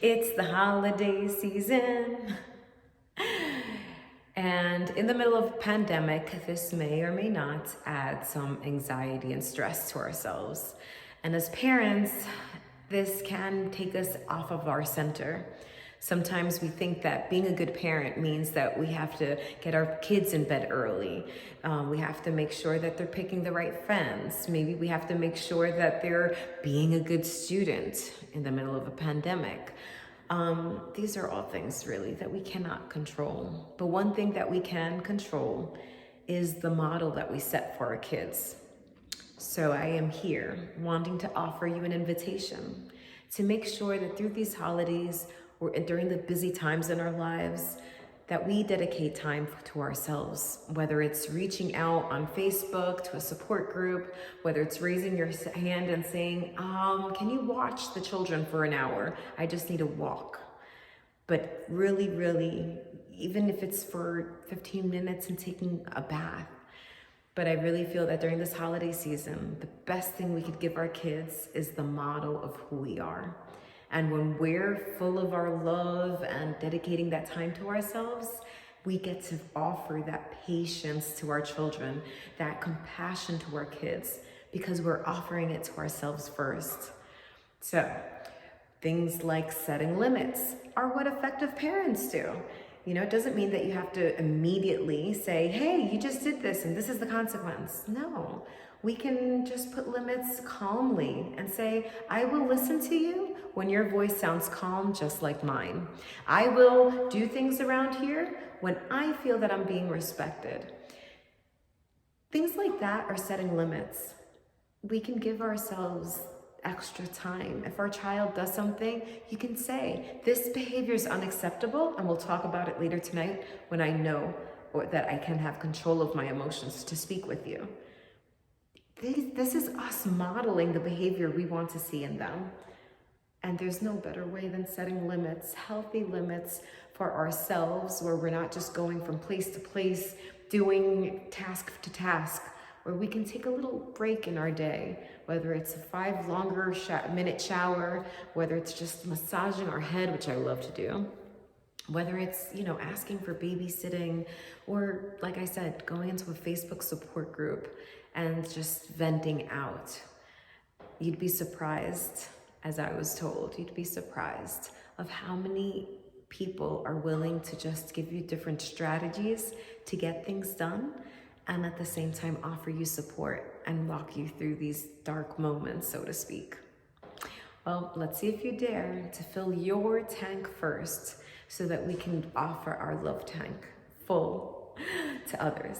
It's the holiday season. And in the middle of a pandemic, this may or may not add some anxiety and stress to ourselves. And as parents, this can take us off of our center. Sometimes we think that being a good parent means that we have to get our kids in bed early. We have to make sure that they're picking the right friends. Maybe we have to make sure that they're being a good student in the middle of a pandemic. These are all things really that we cannot control. But one thing that we can control is the model that we set for our kids. So I am here wanting to offer you an invitation to make sure that through these holidays or during the busy times in our lives, that we dedicate time to ourselves, whether it's reaching out on Facebook to a support group, whether it's raising your hand and saying, can you watch the children for an hour? I just need a walk. But really, really, even if it's for 15 minutes and taking a bath, but I really feel that during this holiday season, the best thing we could give our kids is the model of who we are. And when we're full of our love and dedicating that time to ourselves, we get to offer that patience to our children, that compassion to our kids, because we're offering it to ourselves first. So things like setting limits are what effective parents do. You know, it doesn't mean that you have to immediately say, hey, you just did this and this is the consequence. No, we can just put limits calmly and say, I will listen to you when your voice sounds calm, just like mine. I will do things around here when I feel that I'm being respected. Things like that are setting limits. We can give ourselves extra time. If our child does something, you can say, this behavior is unacceptable, and we'll talk about it later tonight when I know that I can have control of my emotions to speak with you. This is us modeling the behavior we want to see in them. And there's no better way than setting limits, healthy limits for ourselves, where we're not just going from place to place, doing task to task, where we can take a little break in our day, whether it's a 5 longer minute shower, whether it's just massaging our head, which I love to do, whether it's, asking for babysitting, or like I said, going into a Facebook support group and just venting out. You'd be surprised, as I was told, you'd be surprised of how many people are willing to just give you different strategies to get things done, and at the same time offer you support and walk you through these dark moments, so to speak. Well, let's see if you dare to fill your tank first so that we can offer our love tank full to others.